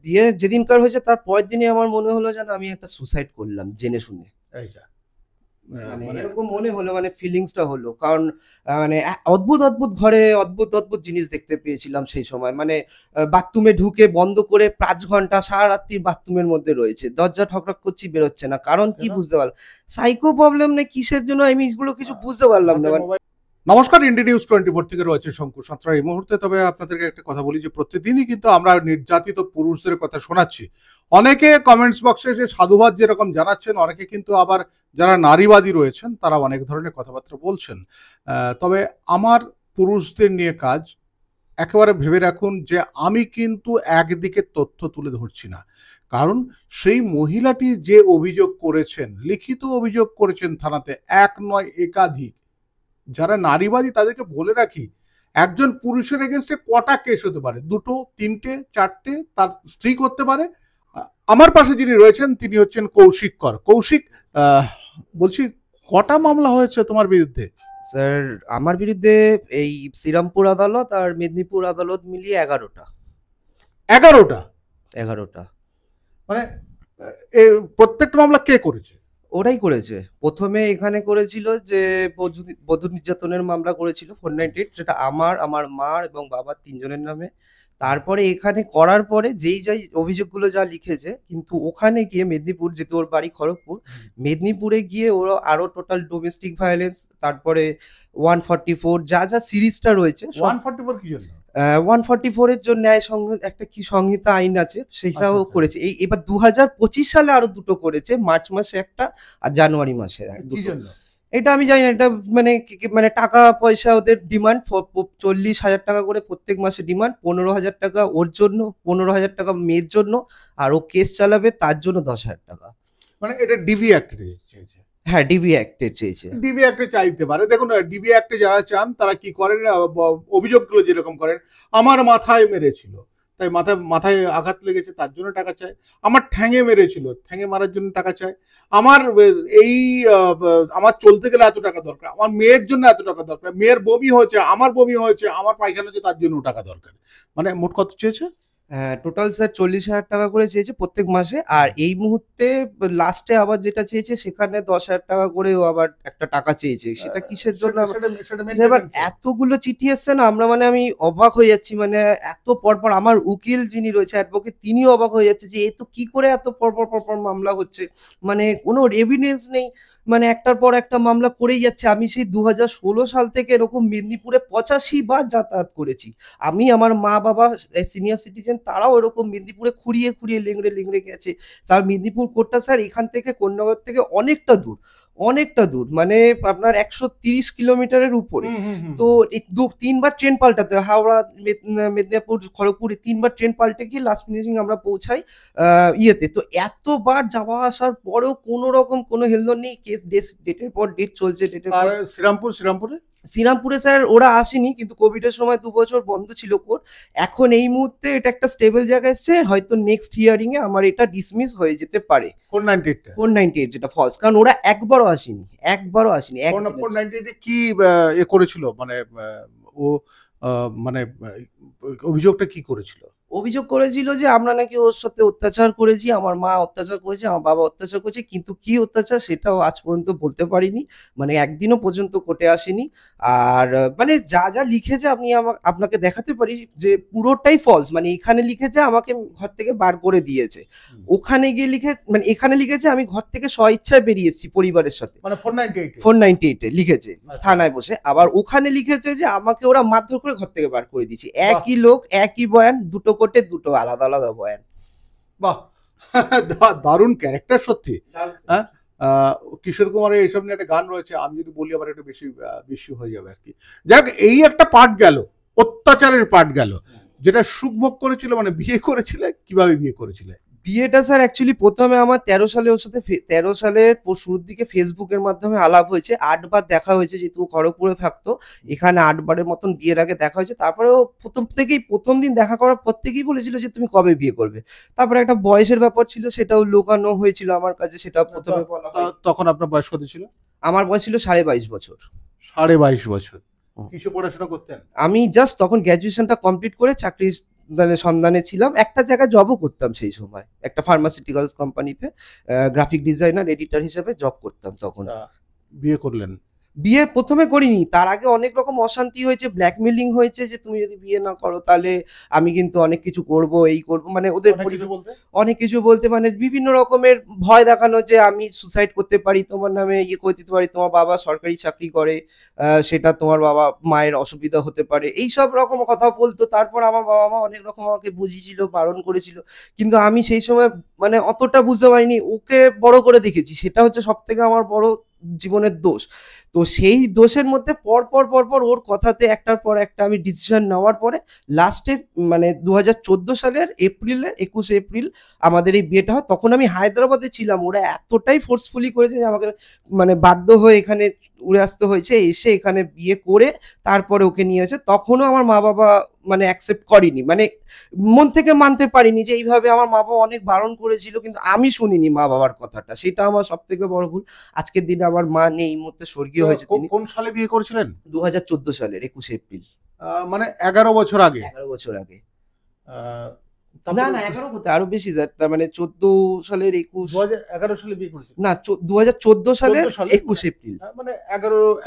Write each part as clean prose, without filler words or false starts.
বিয়ে যেদিনকার হয়েছে তার পরের দিনই আমার মনে হলো যেন আমি একটা সুসাইড করলাম জেনে শুনে। মানে এরকম মনে হলো, মানে ফিলিংসটা হলো, কারণ মানে অদ্ভুত অদ্ভুত ঘরে অদ্ভুত অদ্ভুত জিনিস দেখতে পেয়েছিলাম সেই সময়। মানে বাথরুমে ঢুকে বন্ধ করে 5 ঘন্টা সারা রাত্রি বাথরুমের মধ্যে রয়েছে, দরজা ঠকঠক করছি, বেরোচ্ছে না, কারণ কি বুঝতে পারলাম, সাইকো প্রবলেম নেই কিসের জন্য আমি এগুলো কিছু বুঝতে পারলাম না। নমস্কার, ইন্ডিয়া নিউজ 24 থেকে রয়েছে শঙ্কর সাঁতরা এই মুহূর্তে। তবে আপনাদেরকে একটা কথা বলি যে প্রতিদিনই কিন্তু আমরা নির্যাতিত পুরুষদের কথা শোনাচ্ছি। অনেকে কমেন্টস বক্সে এসে সাধুবাদ যেরকম জানাচ্ছেন, অনেকে কিন্তু আবার যারা নারীবাদী রয়েছেন তারা অনেক ধরনের কথাবার্তা বলছেন। তবে আমার পুরুষদের নিয়ে কাজ, একেবারে ভেবে রাখুন যে আমি কিন্তু একদিকে তথ্য তুলে ধরছি না, কারণ সেই মহিলাটি যে অভিযোগ করেছেন, লিখিত অভিযোগ করেছেন থানাতে, এক নয় একাধিক। যারা নারীবাদী তাদেরকে বলে রাখি, একজন পুরুষের এগেনস্টে কটা কেস হতে পারে? 2, 3, 4, তার স্ত্রী করতে পারে। আমার পাশে যিনি রয়েছেন তিনি হচ্ছেন কৌশিক কর। কৌশিক, বলছি কটা মামলা হয়েছে তোমার বিরুদ্ধে? স্যার আমার বিরুদ্ধে এই শ্রীরামপুর আদালত আর মেদিনীপুর আদালত মিলিয়ে 11টা। 11টা? মানে প্রত্যেকটা মামলা কে করেছে? ওরাই করেছে। প্রথমে এখানে করেছিল যে বধূ নির্যাতনের মামলা করেছিল 498, যেটা আমার মার এবং বাবার 3 জনের নামে। তারপরে এখানে করার পরে যাই অভিযোগগুলো যা লিখেছে, কিন্তু ওখানে গিয়ে মেদিনীপুর, যেহেতু ওর বাড়ি খড়গপুর, মেদিনীপুরে গিয়ে ওরা আরো টোটাল ডোমেস্টিক ভায়োলেন্স, তারপরে 144 যা সিরিজটা রয়েছে। 144 কি জন্য? 144 এর জন্য একটা কি সংহিতা আইন আছে, সেটাও করেছে। এবার 2025 সালে আরো 2টো করেছে, মার্চ মাসে একটা আর জানুয়ারি মাসে কি জন্য? এটা আমি জানি না। এটা মানে টাকা পয়সা ওদের ডিমান্ড, 40,000 টাকা করে প্রত্যেক মাসে ডিমান্ড, 15,000 টাকা ওর জন্য, 15,000 টাকা মেয়ের জন্য, আর ও কেস চালাবে তার জন্য 10,000 টাকা। মানে এটা ডিবি অ্যাক্টে চেয়েছে? হ্যাঁ, ডিবি অ্যাক্টে চেয়েছে। ডিবি অ্যাক্টে চাইতে পারে। দেখুন, ডিবি অ্যাক্টে যারা চান তারা কি করেন, অভিযোগগুলো যেরকম করেন, আমার মাথায় মেরেছিল তাই মাথায় আঘাত লেগেছে তার জন্য টাকা চায়, আমার ঠ্যাঙে মেরেছিল ঠ্যাঙে মারার জন্য টাকা চায়, আমার আমার চলতে গেলে এত টাকা দরকার, আমার মেয়ের জন্য এত টাকা দরকার, মেয়ের বমি হয়েছে, আমার পায়খানা হচ্ছে, তার জন্য টাকা দরকার। মানে মোট কত চেয়েছে? হ্যাঁ, টোটাল স্যার 40,000 টাকা করে চেয়েছে প্রত্যেক মাসে। আর এই মুহূর্তে লাস্টে আবার যেটা চেয়েছে সেখানে 10,000 টাকা করে ও আবার একটা টাকা চেয়েছে। সেটা কিসের জন্য? এবার এতগুলো চিঠি এসছে না, মানে আমি অবাক হয়ে যাচ্ছি। মানে এত পরপর আমার উকিল যিনি রয়েছে অ্যাডভোকেট, তিনিও অবাক হয়ে যাচ্ছে যে এ তো কি করে এত পরপর মামলা হচ্ছে, মানে কোনো এভিডেন্স নেই, মানে একটার পর একটা মামলা করেই যাচ্ছে। আমি সেই 2016 সাল থেকে এরকম মেদিনীপুরে 85 বার যাতায়াত করেছি। আমি, আমার মা বাবা সিনিয়র সিটিজেন, তারাও এরকম মেদিনীপুরে খুঁড়িয়ে লেংড়ে গেছে। তার মেদিনীপুর কোর্টটা স্যার এখান থেকে কোন্নগর থেকে অনেকটা দূর, মানে আপনার 130 কিলোমিটারের উপরে। তো 3বার ট্রেন পাল্টাতে হয়, হাওড়া, মেদিনীপুর, খড়গপুর, 3বার ট্রেন পাল্টে গিয়ে লাস্ট ফিনিশিং আমরা পৌঁছাই ইয়েতে। তো এতবার যাওয়া আসার পরেও কোনো রকম কোনো হেলদোল নেই, কেস ডেটের পর ডেট চলছে। শ্রীরামপুরে স্যার ওরা আসেনি, কিন্তু কোভিডের সময় 2 বছর বন্ধ ছিল কোর্ট। এখন এই মুহূর্তে এটা একটা স্টেবল জায়গায় এসছে, হয়তো নেক্সট হিয়ারিং এ আমার এটা ডিসমিস হয়ে যেতে পারে। 498 যেটা ফলস, কারণ ওরা একবারও আসেনি। 498 কি করেছিল, মানে ও মানে অভিযোগটা কি করেছিল? অভিযোগ করেছিল যে আমরা নাকি ওর সাথে অত্যাচার করেছি, আমার মা অত্যাচার করেছে, আমার বাবা অত্যাচার করেছে, কিন্তু কি অত্যাচার সেটাও আজ পর্যন্ত বলতে পারিনি, মানে একদিনও পর্যন্ত কোর্টে আসেনি। আর মানে যা লিখেছে আমি আপনাকে দেখাতে পারি যে পুরোটাই ফলস। মানে এখানে লিখেছে আমাকে ঘর থেকে বার করে দিয়েছে, ওখানে গিয়ে এখানে লিখেছে আমি ঘর থেকে স্বইচ্ছায় বেরিয়েছি পরিবারের সাথে, মানে 498 লিখেছে থানায় বসে। আবার ওখানে লিখেছে যে আমাকে ওরা মারধর করে ঘর থেকে বার করে দিয়েছে। একই লোক, একই বয়ান, দুটো কোর্টে দুটো আলাদা বয়ান। বাহ, দারুণ ক্যারেক্টার সত্যি। হ্যাঁ, কিশোর কুমারের এইসব নিয়ে একটা গান রয়েছে, আমি যদি বলি আবার একটু বেশি হয়ে যাবে আর কি। যাক, এই একটা পার্ট গেল, অত্যাচারের পার্ট গেল, যেটা সুখভোগ করেছিল, মানে বিয়ে করেছিলে, কিভাবে বিয়ে করেছিলে? বিয়েটা স্যার অ্যাকচুয়ালি প্রথমে আমার 13 সালে ওর সাথে 13 সালের শুরুর দিকে ফেসবুকের মাধ্যমে আলাপ হয়েছে। 8 বার দেখা হয়েছে, যেহেতু খড়গপুরে থাকতো, এখানে 8 বারের মতন বিয়ের আগে দেখা হয়েছে। তারপরেও প্রথম দিন দেখা করার পর থেকেই বলেছিল যে তুমি কবে বিয়ে করবে। তারপরে একটা বয়সের ব্যাপার ছিল, সেটাও লুকানো হয়েছিল আমার কাছে, সেটা প্রথমে বলা হয়। তখন আপনার বয়স কত ছিল? আমার বয়স ছিল 22.5 বছর। 22.5 বছর? কিসে পড়াশোনা করতেন? আমি জাস্ট তখন গ্র্যাজুয়েশনটা কমপ্লিট করে চাকরি মানে সন্ধানে ছিলাম। একটা জায়গায় জবও করতাম সেই সময়, একটা ফার্মাসিউটিক্যালস কোম্পানিতে গ্রাফিক ডিজাইনার এডিটর হিসেবে জব করতাম তখন। বিয়ে করলেন? বিয়ে প্রথমে করিনি, তার আগে অনেক রকম অশান্তি হয়েছে, ব্ল্যাকমেলিং হয়েছে যে তুমি যদি বিয়ে না করো তাহলে আমি কিন্তু অনেক কিছু করব, এই করব, মানে ওদের অনেক কিছু বলতে মানে বিভিন্ন রকমের ভয় দেখানো যে আমি সুসাইড করতে পারি, তোমার নামে ইয়ে করে দিতে পারি, তোমার বাবা সরকারি চাকরি করে, সেটা তোমার বাবা মায়ের অসুবিধা হতে পারে, এই সব রকম কথা বলতো। তারপর আমার বাবা মা অনেক রকম আমাকে বুঝিয়েছিল, বারণ করেছিল, কিন্তু আমি সেই সময় মানে অতটা বুঝতে পারিনি। ওকে বড় করে দেখেছি, সেটা হচ্ছে সব থেকে আমার বড় জীবনের দোষ। তো সেই দোষের মধ্যে পর পর ওর কথাতে একটার পর একটা আমি ডিসিশন নেওয়ার পরে লাস্টে মানে 2014 সালের এপ্রিলে 21 এপ্রিল আমাদের এই বিয়েটা হয়। তখন আমি হায়দ্রাবাদে ছিলাম, ওরা এতটাই ফোর্সফুলি করেছে যে আমাকে মানে বাধ্য হয়ে এখানে উড়ে আসতে হয়েছে, এসে এখানে বিয়ে করে তারপরে ওকে নিয়ে এসে। তখনও আমার মা বাবা মানে অ্যাকসেপ্ট করেনি, মানে মন থেকে মানতে পারিনি যে এইভাবে। আমার মা বাবা অনেক বারণ করেছিল কিন্তু আমি শুনিনি মা বাবার কথাটা, সেটা আমার সব থেকে বড় ভুল। আজকের দিনে আমার মা নেই, এই মুহূর্তে স্বর্গীয় হয়েছে তিনি। কোন সালে বিয়ে করেছিলেন? 2014 সালের 21 এপ্রিল। মানে 11 বছর আগে? 11 বছর আগে। না না 11 কোথায়, আরো বেশি, তার মানে 14 সালের 21। 2011 সালে বিয়ে করেছিলেন? না 2014 সালের 21 এপ্রিল। মানে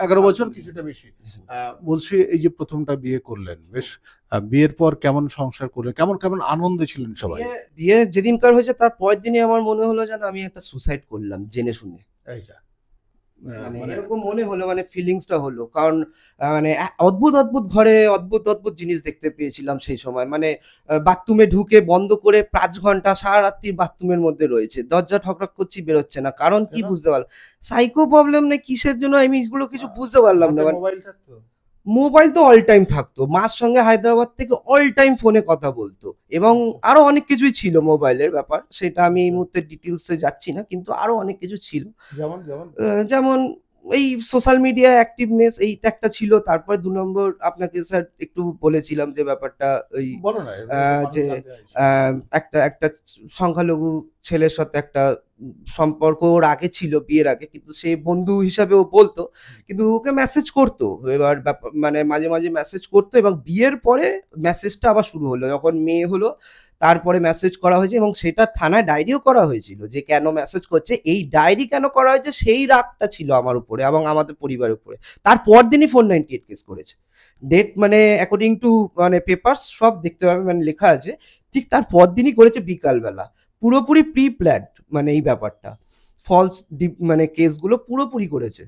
11 বছর কিছুটা বেশি। বলছি এই যে প্রথমটা বিয়ে করলেন, বেশ বিয়ের পর কেমন সংসার করলেন, কেমন আনন্দে ছিলেন সবাই? বিয়ে যেদিনকার হয়েছে তার পরের দিনই আমার মনে হলো যেন আমি একটা সুসাইড করলাম জেনে শুনে। মানে এরকম মনে হলো, মানে ফিলিংসটা হলো, কারণ মানে অদ্ভুত ঘরে অদ্ভুত জিনিস দেখতে পেয়েছিলাম সেই সময়। মানে বাথরুমে ঢুকে বন্ধ করে 5 ঘন্টা সারা রাত্রি বাথরুমের মধ্যে রয়েছে, দরজা ঠকঠক করছি, বেরোচ্ছে না, কারণ কি বুঝতে পারলাম, সাইকো প্রবলেম নেই কিসের জন্য আমি এগুলো কিছু বুঝতে পারলাম না। মোবাইল তো অল টাইম থাকতো, মার সঙ্গে হায়দ্রাবাদ থেকে অল টাইম ফোনে কথা বলতো, এবং আরো অনেক কিছুই ছিল মোবাইলের ব্যাপার, সেটা আমি এই মুহূর্তে ডিটেলসে যাচ্ছি না, কিন্তু আরো অনেক কিছু ছিল। যেমন এই সোশ্যাল মিডিয়া অ্যাক্টিভনেস, এইটা একটা ছিল। তারপরে 2 নম্বর আপনাকে স্যার একটু বলেছিলাম যে ব্যাপারটা ওই যে একটা সংখ্যালঘু ছেলের সাথে একটা সম্পর্ক ওর আগে ছিল, বিয়ের আগে, কিন্তু সে বন্ধু হিসাবে ও বলতো, কিন্তু ওকে মেসেজ করতো। এবার মানে মাঝে মাঝে মেসেজ করতো, এবং বিয়ের পরে মেসেজটা আবার শুরু হলো, যখন মেয়ে হলো তারপরে মেসেজ করা হয়েছে, এবং সেটা থানায় ডায়েরিও করা হয়েছিল যে কেন মেসেজ করছে। এই ডায়েরি কেন করা হয়েছে সেই রাগটা ছিল আমার উপরে এবং আমাদের পরিবারের উপরে। তারপর দিনই 498 কেস করেছে, ডেট মানে অ্যাকর্ডিং টু মানে পেপারস সব দেখতে পাবে, মানে লেখা আছে, ঠিক তার পর দিনই করেছে বিকালবেলা, পুরোপুরি প্রি প্ল্যান্ড। মানে এই ব্যাপারটা ফলস মানে কেসগুলো পুরোপুরি করেছে।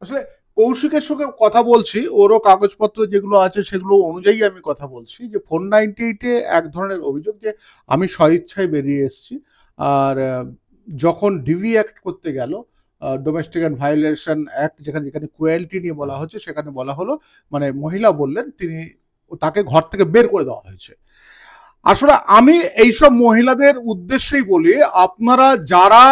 আসলে কৌশিকের সঙ্গে কথা বলছি, ওরও কাগজপত্র যেগুলো আছে সেগুলো অনুযায়ী আমি কথা বলছি যে 498-এ এক ধরনের অভিযোগ যে আমি স্বইচ্ছায় বেরিয়ে এসেছি, আর যখন ডিভি অ্যাক্ট করতে গেল, ডোমেস্টিক অ্যান্ড ভায়োলেশন অ্যাক্ট, যেখানে ক্রুয়েলটি নিয়ে বলা হচ্ছে, সেখানে বলা হলো মানে মহিলা বললেন তাকে ঘর থেকে বের করে দেওয়া হয়েছে। আসলে আমি এইসব মহিলাদের উদ্দেশ্যেই বলি, আপনারা যারা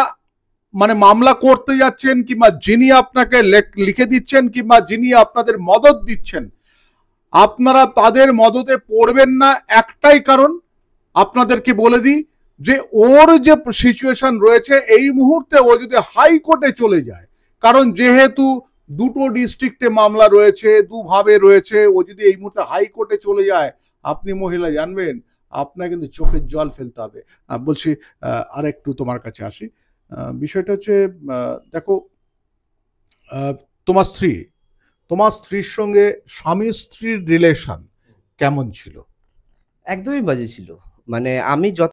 মানে মামলা করতে যাচ্ছেন, কিংবা যিনি আপনাকে লিখে দিচ্ছেন, কিংবা যিনি আপনাদের মদত দিচ্ছেন, আপনারা তাদের মদতে পড়বেন না। একটাই কারণ, আপনাদেরকে বলে দিই যে ওর যে সিচুয়েশন রয়েছে এই মুহূর্তে, ও যদি হাইকোর্টে চলে যায়, কারণ যেহেতু দুটো ডিস্ট্রিক্টে মামলা রয়েছে, দুভাবে রয়েছে, ও যদি এই মুহূর্তে হাইকোর্টে চলে যায়, আপনি মহিলা জানবেন আপনার কিন্তু চোখের জল ফেলতে হবে। বলছি আর একটু তোমার কাছে আসি। বিষয়টা হচ্ছে, দেখো, তোমার স্ত্রীর সঙ্গে স্বামী স্ত্রীর রিলেশন কেমন ছিল? একদমই বাজে ছিল। মানে আমি